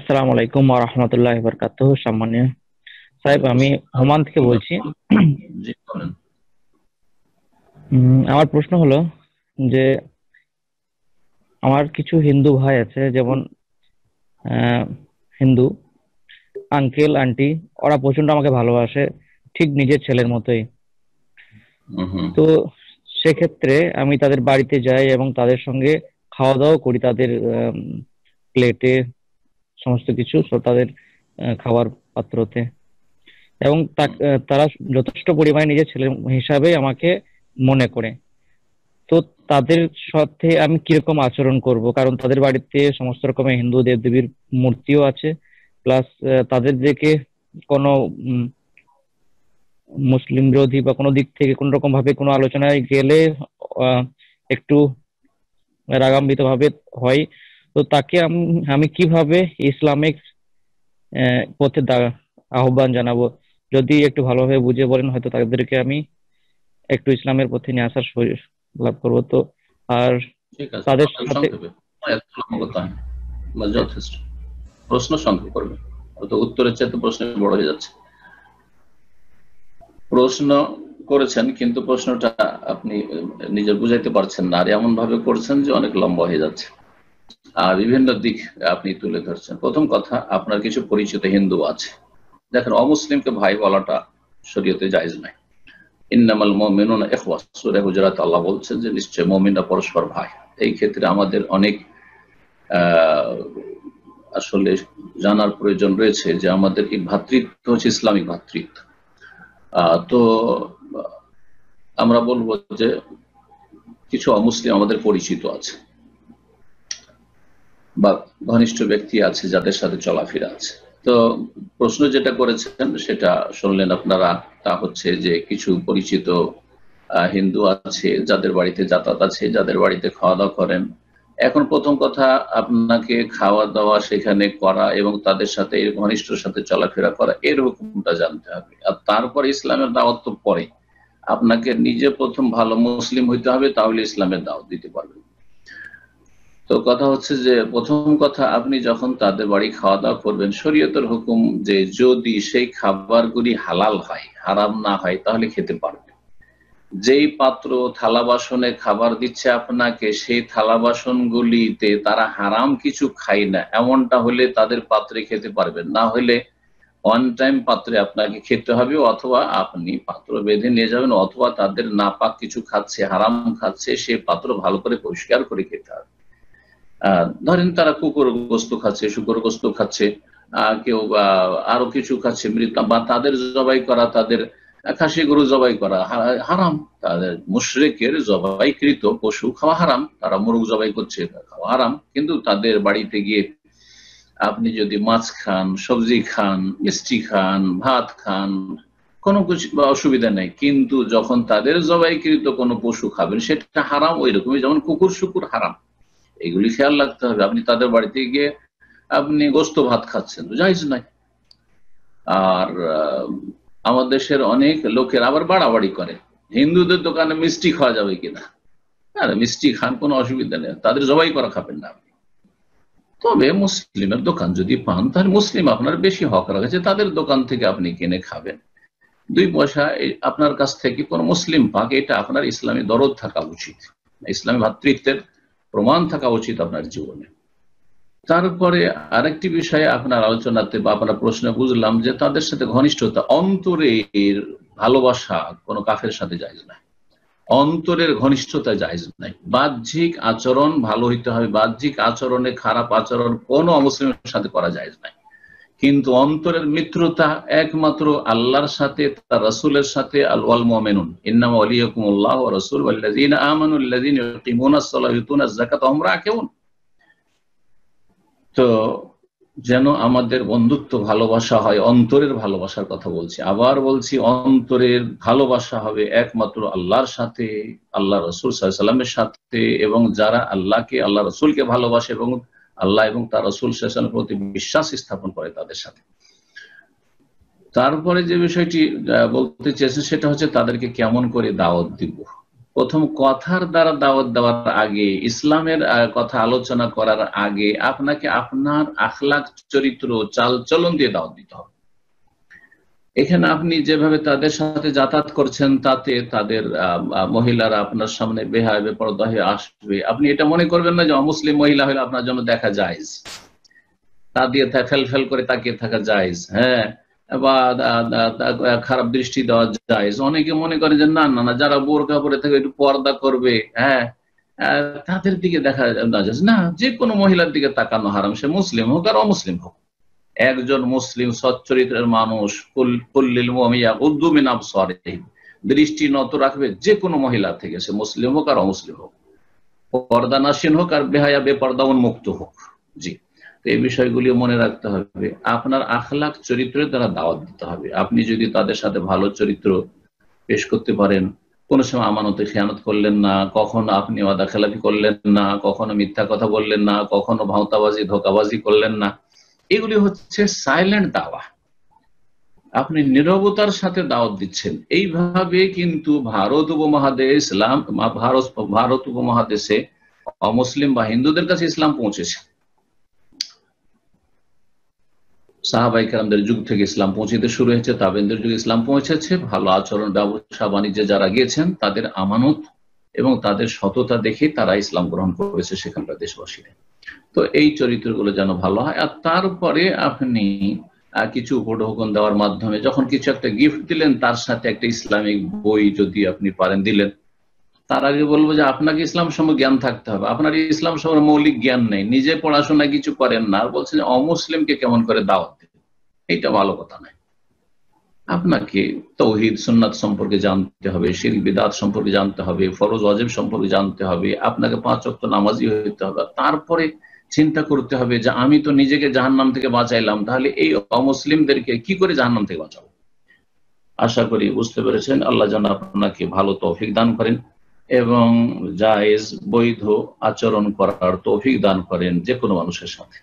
আসসালামু আলাইকুম ওয়া রাহমাতুল্লাহি ওয়া বারাকাতুহু। সম্মানীয় সাহেব, ওয়ালাইকুম আমি ওমান থেকে আসসালাম। বলছি। জি বলেন। আমার প্রশ্ন হলো যে আমার কিছু হিন্দু ভাই আছে, যেমন আহ, হিন্দু আঙ্কেল আন্টি, ওরা প্রচন্ড আমাকে ভালোবাসে, ঠিক নিজের ছেলের মতোই। হুম। তো সেক্ষেত্রে আমি তাদের বাড়িতে যাই এবং তাদের সঙ্গে খাওয়া দাওয়া করি, তাদের প্লেটে সমস্ত কিছু, তাদের খাবার পাত্রতে। এবং তারা যথেষ্ট পরিমাণে নিজের ছেলে হিসাবে আমাকে মনে করে। তো তাদের সাথে আমি কিরকম আচরণ করব, কারণ তাদের বাড়িতে সমস্ত রকমের হিন্দু দেবদেবীর মূর্তিও আছে, প্লাস তাদের দিকে কোনো মুসলিম বিরোধী বা কোনো দিক থেকে কোনো রকম ভাবে কোনো আলোচনায় গেলে আহ, একটু রাগান্বিত ভাবে হয়। তো তাকে আমি কিভাবে ইসলামিক পথে আহ্বান জানাবো, যদি একটু ভালোভাবে বুঝিয়ে বলেন, হয়তো তাদেরকে আমি একটু ইসলামের পথে নিয়ে আসার লাভ করবো। তো আর ঠিক আছে, তাদের বলেন সাথে সংক্ষেপে। এত লম্বা কথা বা যথেষ্ট। প্রশ্ন সংক্ষেপ করবে, তো উত্তরের চাইতে প্রশ্ন বড় হয়ে যাচ্ছে। প্রশ্ন করেছেন কিন্তু প্রশ্নটা আপনি নিজে বুঝাইতে পারছেন না, আর এমন ভাবে করছেন যে অনেক লম্বা হয়ে যাচ্ছে, আর বিভিন্ন দিক আপনি তুলে ধরছেন। প্রথম কথা, আপনার কিছু পরিচিত হিন্দু আছে। দেখেন, অমুসলিমকে ভাই বলাটা শরীয়তে জায়েজ নাই। ইন্নামাল মুমিনুনা ইখওয়া, সূরা হুজুরাত আল্লাহ বলছেন যে নিশ্চয় মুমিনরা পরস্পর ভাই। এই ক্ষেত্রে আমাদের অনেক আসলে জানার প্রয়োজন রয়েছে যে আমাদের এই ভ্রাতৃত্ব হচ্ছে ইসলামিক ভ্রাতৃত্ব। তো আমরা বলবো যে কিছু অমুসলিম আমাদের পরিচিত আছে বা ঘনিষ্ঠ ব্যক্তি আছে যাদের সাথে চলাফেরা আছে। তো প্রশ্ন যেটা করেছেন সেটা শুনলেন আপনারা, তা হচ্ছে যে কিছু পরিচিত হিন্দু আছে যাদের বাড়িতে যাতায়াত আছে, যাদের বাড়িতে খাওয়া দাওয়া করেন। এখন প্রথম কথা, আপনাকে খাওয়া দাওয়া সেখানে করা এবং তাদের সাথে ঘনিষ্ঠর সাথে চলাফেরা করা এর হুকুমটা জানতে হবে। আর তারপর ইসলামের দাওয়াত তো পরে। আপনাকে নিজে প্রথম ভালো মুসলিম হইতে হবে, তাহলে ইসলামের দাওয়াত দিতে পারবেন। তো কথা হচ্ছে যে প্রথম কথা, আপনি যখন তাদের বাড়ি খাওয়া দাওয়া করবেন, শরীয়তের হুকুম যে যদি সেই খাবারগুলি হালাল হয়, হারাম না হয়, তাহলে খেতে পারবেন। যেই পাত্র থালা বাসনে খাবার দিচ্ছে আপনাকে, সেই থালা বাসনগুলিতে তারা হারাম কিছু খায় না, এমনটা হলে তাদের পাত্রে খেতে পারবেন। না হলে ওয়ান টাইম পাত্রে আপনাকে খেতে হবে, অথবা আপনি পাত্র বেঁধে নিয়ে যাবেন, অথবা তাদের নাপাক কিছু খাচ্ছে, হারাম খাচ্ছে, সে পাত্র ভালো করে পরিষ্কার করে খেতে হবে। ধরেন তারা কুকুর গোস্ত খাচ্ছে, শুকর গোস্ত খাচ্ছে, কেউ আরো কিছু খাচ্ছে মৃত, বা তাদের জবাই করা, তাদের খাসি গরু জবাই করা হারাম। তাদের মুশরিকের জবাইকৃত পশু খাওয়া হারাম, তারা মোরগ জবাই করছে, খাওয়া হারাম। কিন্তু তাদের বাড়িতে গিয়ে আপনি যদি মাছ খান, সবজি খান, মিষ্টি খান, ভাত খান, কোনো কিছু অসুবিধা নেই। কিন্তু যখন তাদের জবাইকৃত কোনো পশু খাবেন, সেটা হারাম। ওই রকমই যেমন কুকুর শুকুর হারাম। এগুলি খেয়াল রাখতে হবে। আপনি তাদের বাড়িতে গিয়ে আপনি গোস্ত ভাত খাচ্ছেন, জায়েজ নাই। আর আমাদের দেশের অনেক লোকের আবার বাড়াবাড়ি করে, হিন্দুদের দোকানে মিষ্টি খাওয়া যাবে কিনা। হ্যাঁ, মিষ্টি খান, কোনো অসুবিধা নেই, তাদের জবাই করা খাবেন না আপনি। তবে মুসলিমের দোকান যদি পান, তাহলে মুসলিম আপনার বেশি হক রাখছে, তাদের দোকান থেকে আপনি কিনে খাবেন। 2 পয়সা আপনার কাছ থেকে কোন মুসলিম পাক, এটা আপনার ইসলামী দরদ থাকা উচিত, ইসলামী ভ্রাতৃত্বের প্রমাণ থাকা উচিত আপনার জীবনে। তারপরে আরেকটি বিষয়ে আপনার আলোচনাতে বা আপনার প্রশ্নে বুঝলাম যে তাদের সাথে ঘনিষ্ঠতা, অন্তরের ভালোবাসা কোনো কাফের সাথে জায়েজ নাই। অন্তরের ঘনিষ্ঠতা জায়েজ নাই। বাহ্যিক আচরণ ভালো হইতে হবে, বাহ্যিক আচরণে খারাপ আচরণ কোনো অমুসলিমের সাথে করা জায়েজ নাই। কিন্তু অন্তরের মিত্রতা একমাত্র আল্লাহর সাথে, তার রাসূলের সাথে। আল ওয়াল মুমিনুন ইন্নামা ওয়ালিয়াকুমুল্লাহু ওয়া রাসূলুহু ওয়াল্লাযীনা আমানু আল্লাযীনা ইউকিমুনাস সালাতা ওয়া ইউতুনাজ যাকাতা ওয়া হুম রাকিউন। তো যেন আমাদের বন্ধুত্ব ভালোবাসা হয়, অন্তরের ভালোবাসার কথা বলছি, আবার বলছি, অন্তরের ভালোবাসা হবে একমাত্র আল্লাহর সাথে, আল্লাহ রসুল সাল্লাল্লাহু আলাইহি ওয়াসাল্লামের সাথে, এবং যারা আল্লাহকে, আল্লাহ রসুলকে ভালোবাসে এবং আল্লাহ এবং তার রসুল সাল্লাল্লাহু আলাইহি ওয়াসাল্লামের প্রতি বিশ্বাস স্থাপন করে তাদের সাথে। তারপরে যে বিষয়টি বলতে চেয়েছেন সেটা হচ্ছে তাদেরকে কেমন করে দাওয়াত দিব। প্রথম কথার দ্বারা দাওয়াত দেওয়ার আগে, ইসলামের কথা আলোচনা করার আগে আপনাকে আপনার আখলাক, চরিত্র, চাল চলন দিয়ে দাওয়াত দিতে হবে। এখানে আপনি যেভাবে তাদের সাথে যাতায়াত করছেন তাতে তাদের মহিলারা আপনার সামনে বেহায় বেপরদা হয়ে আসবে, আপনি এটা মনে করবেন না যে অমুসলিম মহিলা হলে আপনার জন্য দেখা যায়, তা দিয়ে ফেল ফেল করে তাকিয়ে থাকা যায়, হ্যাঁ, বা খারাপ দৃষ্টি দেওয়া যায়। অনেকে মনে করে যে না না না, যারা বোরকা পরে থাকে একটু পর্দা করবে, হ্যাঁ, তাদের দিকে দেখা না যায় না, যে কোনো মহিলার দিকে তাকানো হারাম, সে মুসলিম হোক আর অমুসলিম হোক। একজন মুসলিম সচ্চরিত্রের মানুষ দৃষ্টি নত রাখবে যে কোনো মহিলা থেকে, সে মুসলিম হোক আর অমুসলিম হোক, পর্দা নাসীন হোক আর বেহায়া বেপর্দা উন্মুক্ত হোক। জি, তো এই বিষয়গুলি মনে রাখতে হবে। আপনার আখলাক, চরিত্রের দ্বারা দাওয়াত দিতে হবে। আপনি যদি তাদের সাথে ভালো চরিত্র পেশ করতে পারেন, কোন সময় আমানতে খেয়ানত করলেন না, কখনো আপনি ওয়াদা খেলাফি করলেন না, কখনো মিথ্যা কথা বললেন না, কখনো ভাওতাবাজি ধোকাবাজি করলেন না, এগুলি হচ্ছে সাইলেন্ট দাওয়া। আপনি নীরবতার সাথে দাওয়াত দিচ্ছেন। এইভাবে কিন্তু ভারত উপমহাদেশে অমুসলিম বা হিন্দুদের কাছে ইসলাম পৌঁছেছে। সাহাবায়ে কেরামদের যুগ থেকে ইসলাম পৌঁছতে শুরু হয়েছে, তাবেঈনদের যুগে ইসলাম পৌঁছেছে। ভালো আচরণ, ব্যবসা বাণিজ্যে যারা গিয়েছেন তাদের আমানত এবং তাদের সততা দেখে তারা ইসলাম গ্রহণ করেছে সেখানকার দেশবাসীরা। তো এই চরিত্রগুলো যেন ভালো হয়। আর তারপরে আপনি কিছু উপঢৌকন দেওয়ার মাধ্যমে, যখন কিছু একটা গিফট দিলেন তার সাথে একটা ইসলামিক বই যদি আপনি পারেন দিলেন। তার আগে বলবো যে আপনাকে ইসলাম সম্পর্কে জ্ঞান থাকতে হবে। আপনার ইসলাম সম্পর্কে মৌলিক জ্ঞান নেই, নিজে পড়াশোনা কিছু করেন না, আর বলছেন অমুসলিমকে কেমন করে দাওয়াত দেবেন, এইটা ভালো কথা নয়। আপনাকে তাওহীদ সুন্নাত সম্পর্কে জানতে হবে, শিরক বিদআত সম্পর্কে জানতে হবে, ফরজ ওয়াজিব সম্পর্কে জানতে হবে, আপনাকে 5 ওয়াক্ত নামাজি হতে হবে। তারপরে চিন্তা করতে হবে যে আমি তো নিজেকে জাহান্নাম থেকে বাঁচাইলাম, তাহলে এই অমুসলিমদেরকে কি করে জাহান্নাম থেকে বাঁচাবো। আশা করি বুঝতে পেরেছেন। আল্লাহ যেন আপনাকে ভালো তৌফিক দান করেন এবং জায়েজ বৈধ আচরণ করার তৌফিক দান করেন যে কোনো মানুষের সাথে।